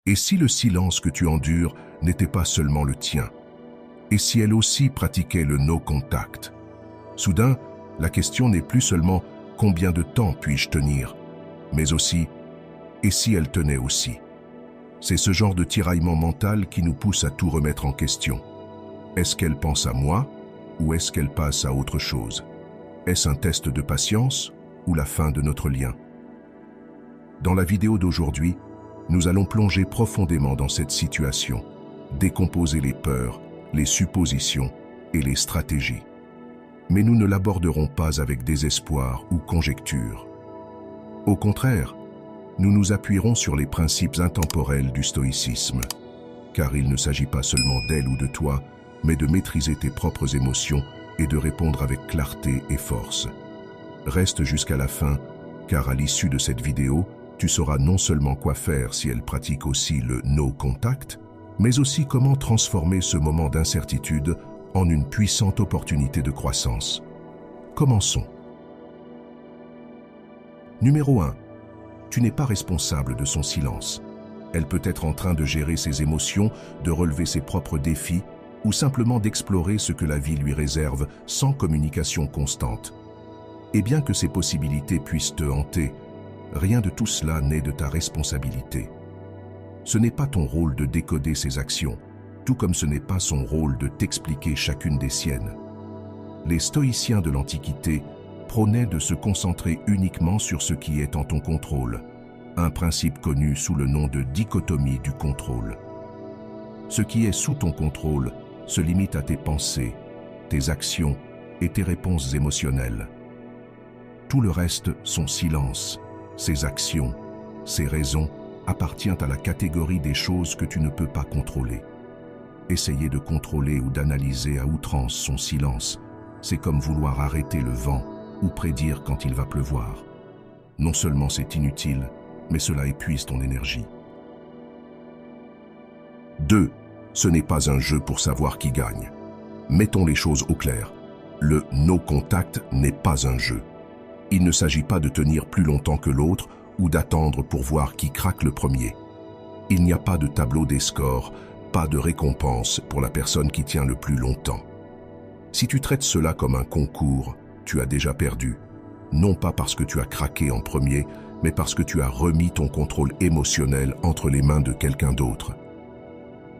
Et si le silence que tu endures n'était pas seulement le tien? Et si elle aussi pratiquait le no contact? Soudain, la question n'est plus seulement « combien de temps puis-je tenir ?», mais aussi « et si elle tenait aussi ?» C'est ce genre de tiraillement mental qui nous pousse à tout remettre en question. Est-ce qu'elle pense à moi ou est-ce qu'elle passe à autre chose? Est-ce un test de patience ou la fin de notre lien? Dans la vidéo d'aujourd'hui, nous allons plonger profondément dans cette situation, décomposer les peurs, les suppositions et les stratégies. Mais nous ne l'aborderons pas avec désespoir ou conjecture. Au contraire, nous nous appuierons sur les principes intemporels du stoïcisme, car il ne s'agit pas seulement d'elle ou de toi, mais de maîtriser tes propres émotions et de répondre avec clarté et force. Reste jusqu'à la fin, car à l'issue de cette vidéo, tu sauras non seulement quoi faire si elle pratique aussi le no contact, mais aussi comment transformer ce moment d'incertitude en une puissante opportunité de croissance. Commençons. Numéro 1. Tu n'es pas responsable de son silence. Elle peut être en train de gérer ses émotions, de relever ses propres défis, ou simplement d'explorer ce que la vie lui réserve sans communication constante. Et bien que ces possibilités puissent te hanter, rien de tout cela n'est de ta responsabilité. Ce n'est pas ton rôle de décoder ses actions, tout comme ce n'est pas son rôle de t'expliquer chacune des siennes. Les stoïciens de l'Antiquité prônaient de se concentrer uniquement sur ce qui est en ton contrôle, un principe connu sous le nom de dichotomie du contrôle. Ce qui est sous ton contrôle se limite à tes pensées, tes actions et tes réponses émotionnelles. Tout le reste, son silence, ses actions, ses raisons, appartient à la catégorie des choses que tu ne peux pas contrôler. Essayer de contrôler ou d'analyser à outrance son silence, c'est comme vouloir arrêter le vent ou prédire quand il va pleuvoir. Non seulement c'est inutile, mais cela épuise ton énergie. 2. Ce n'est pas un jeu pour savoir qui gagne. Mettons les choses au clair. Le no contact n'est pas un jeu. Il ne s'agit pas de tenir plus longtemps que l'autre ou d'attendre pour voir qui craque le premier. Il n'y a pas de tableau des scores, pas de récompense pour la personne qui tient le plus longtemps. Si tu traites cela comme un concours, tu as déjà perdu. Non pas parce que tu as craqué en premier, mais parce que tu as remis ton contrôle émotionnel entre les mains de quelqu'un d'autre.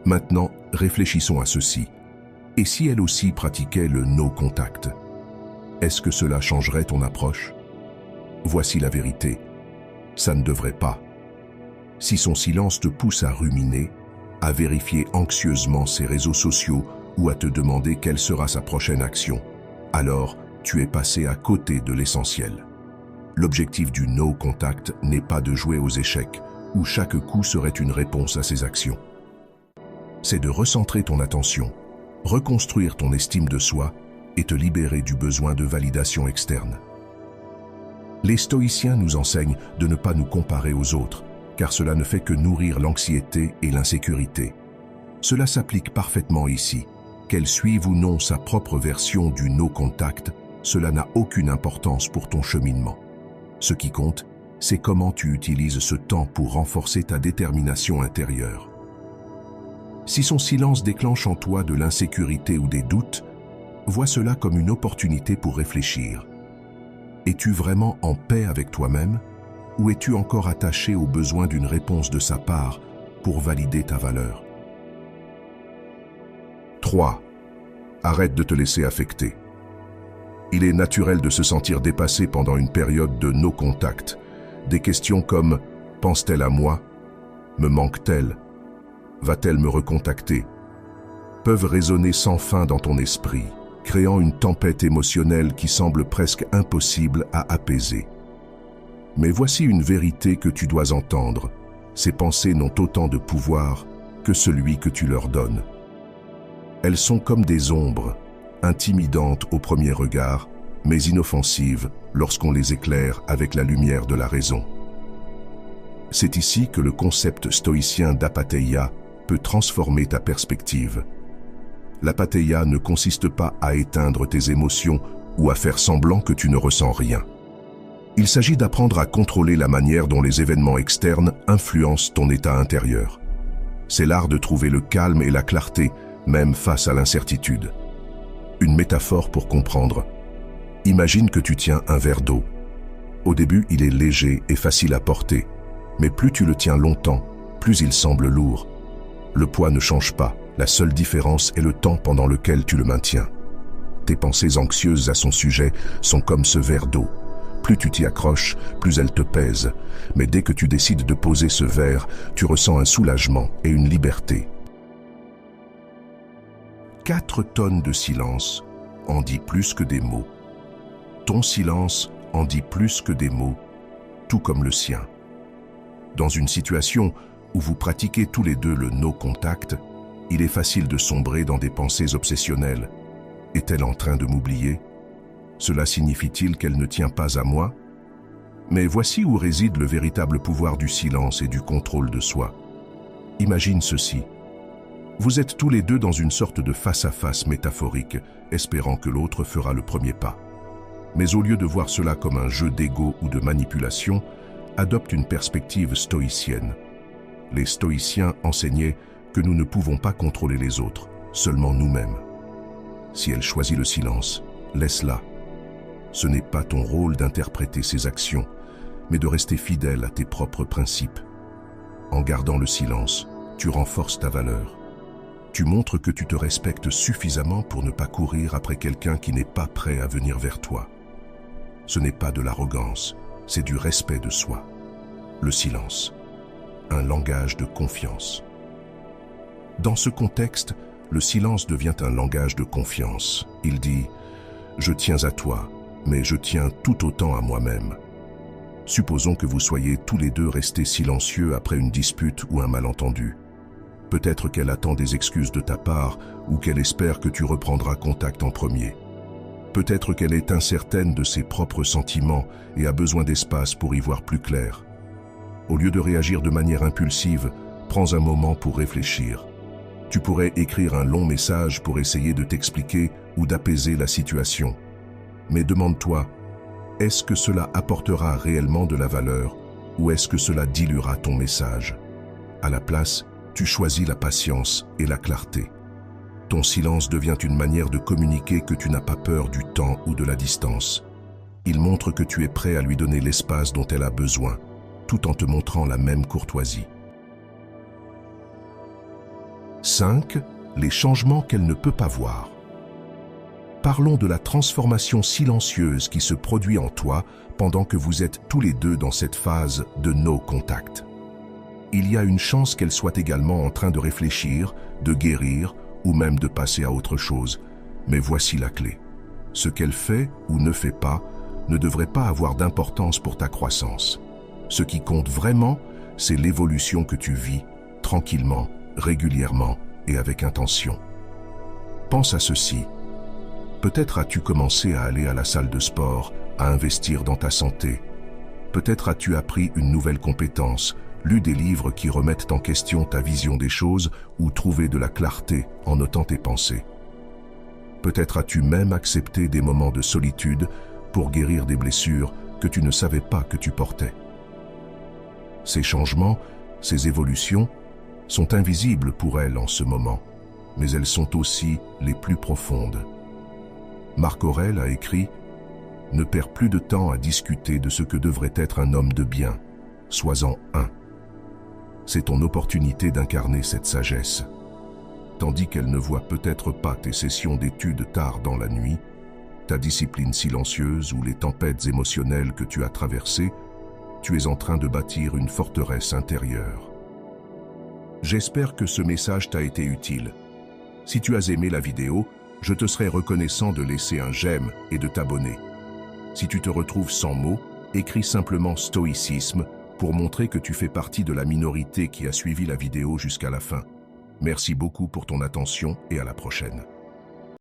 Maintenant, réfléchissons à ceci. Et si elle aussi pratiquait le no contact? Est-ce que cela changerait ton approche? Voici la vérité. Ça ne devrait pas. Si son silence te pousse à ruminer, à vérifier anxieusement ses réseaux sociaux ou à te demander quelle sera sa prochaine action, alors tu es passé à côté de l'essentiel. L'objectif du no contact n'est pas de jouer aux échecs, où chaque coup serait une réponse à ses actions. C'est de recentrer ton attention, reconstruire ton estime de soi et te libérer du besoin de validation externe. Les stoïciens nous enseignent de ne pas nous comparer aux autres, car cela ne fait que nourrir l'anxiété et l'insécurité. Cela s'applique parfaitement ici. Qu'elle suive ou non sa propre version du no contact, cela n'a aucune importance pour ton cheminement. Ce qui compte, c'est comment tu utilises ce temps pour renforcer ta détermination intérieure. Si son silence déclenche en toi de l'insécurité ou des doutes, vois cela comme une opportunité pour réfléchir. Es-tu vraiment en paix avec toi-même ou es-tu encore attaché au besoin d'une réponse de sa part pour valider ta valeur? 3. Arrête de te laisser affecter. Il est naturel de se sentir dépassé pendant une période de no contact. Des questions comme « pense-t-elle à moi ? Me manque-t-elle ? Va-t-elle me recontacter ?» peuvent résonner sans fin dans ton esprit, créant une tempête émotionnelle qui semble presque impossible à apaiser. Mais voici une vérité que tu dois entendre. Ces pensées n'ont autant de pouvoir que celui que tu leur donnes. Elles sont comme des ombres, intimidantes au premier regard, mais inoffensives lorsqu'on les éclaire avec la lumière de la raison. C'est ici que le concept stoïcien d'apatheia peut transformer ta perspective. L'apatheia ne consiste pas à éteindre tes émotions ou à faire semblant que tu ne ressens rien. Il s'agit d'apprendre à contrôler la manière dont les événements externes influencent ton état intérieur. C'est l'art de trouver le calme et la clarté, même face à l'incertitude. Une métaphore pour comprendre. Imagine que tu tiens un verre d'eau. Au début, il est léger et facile à porter, mais plus tu le tiens longtemps, plus il semble lourd. Le poids ne change pas, la seule différence est le temps pendant lequel tu le maintiens. Tes pensées anxieuses à son sujet sont comme ce verre d'eau. Plus tu t'y accroches, plus elles te pèsent. Mais dès que tu décides de poser ce verre, tu ressens un soulagement et une liberté. 4 tonnes de silence en dit plus que des mots. Ton silence en dit plus que des mots, tout comme le sien. Dans une situation où vous pratiquez tous les deux le no contact, il est facile de sombrer dans des pensées obsessionnelles. Est-elle en train de m'oublier? Cela signifie-t-il qu'elle ne tient pas à moi? Mais voici où réside le véritable pouvoir du silence et du contrôle de soi. Imagine ceci. Vous êtes tous les deux dans une sorte de face-à-face métaphorique, espérant que l'autre fera le premier pas. Mais au lieu de voir cela comme un jeu d'ego ou de manipulation, adopte une perspective stoïcienne. Les stoïciens enseignaient que nous ne pouvons pas contrôler les autres, seulement nous-mêmes. Si elle choisit le silence, laisse-la. Ce n'est pas ton rôle d'interpréter ses actions, mais de rester fidèle à tes propres principes. En gardant le silence, tu renforces ta valeur. Tu montres que tu te respectes suffisamment pour ne pas courir après quelqu'un qui n'est pas prêt à venir vers toi. Ce n'est pas de l'arrogance, c'est du respect de soi. Le silence, un langage de confiance. Dans ce contexte, le silence devient un langage de confiance. Il dit « Je tiens à toi, mais je tiens tout autant à moi-même ». Supposons que vous soyez tous les deux restés silencieux après une dispute ou un malentendu. Peut-être qu'elle attend des excuses de ta part ou qu'elle espère que tu reprendras contact en premier. Peut-être qu'elle est incertaine de ses propres sentiments et a besoin d'espace pour y voir plus clair. Au lieu de réagir de manière impulsive, prends un moment pour réfléchir. Tu pourrais écrire un long message pour essayer de t'expliquer ou d'apaiser la situation. Mais demande-toi, est-ce que cela apportera réellement de la valeur ou est-ce que cela diluera ton message? À la place, tu choisis la patience et la clarté. Ton silence devient une manière de communiquer que tu n'as pas peur du temps ou de la distance. Il montre que tu es prêt à lui donner l'espace dont elle a besoin, tout en te montrant la même courtoisie. 5. Les changements qu'elle ne peut pas voir. Parlons de la transformation silencieuse qui se produit en toi pendant que vous êtes tous les deux dans cette phase de no contact. Il y a une chance qu'elle soit également en train de réfléchir, de guérir ou même de passer à autre chose. Mais voici la clé. Ce qu'elle fait ou ne fait pas ne devrait pas avoir d'importance pour ta croissance. Ce qui compte vraiment, c'est l'évolution que tu vis, tranquillement, régulièrement et avec intention. Pense à ceci. Peut-être as-tu commencé à aller à la salle de sport, à investir dans ta santé. Peut-être as-tu appris une nouvelle compétence, lu des livres qui remettent en question ta vision des choses ou trouvé de la clarté en notant tes pensées. Peut-être as-tu même accepté des moments de solitude pour guérir des blessures que tu ne savais pas que tu portais. Ces changements, ces évolutions, sont invisibles pour elle en ce moment, mais elles sont aussi les plus profondes. Marc Aurèle a écrit « Ne perds plus de temps à discuter de ce que devrait être un homme de bien, sois-en un ». C'est ton opportunité d'incarner cette sagesse. Tandis qu'elle ne voit peut-être pas tes sessions d'études tard dans la nuit, ta discipline silencieuse ou les tempêtes émotionnelles que tu as traversées, tu es en train de bâtir une forteresse intérieure. J'espère que ce message t'a été utile. Si tu as aimé la vidéo, je te serai reconnaissant de laisser un j'aime et de t'abonner. Si tu te retrouves sans mots, écris simplement stoïcisme pour montrer que tu fais partie de la minorité qui a suivi la vidéo jusqu'à la fin. Merci beaucoup pour ton attention et à la prochaine.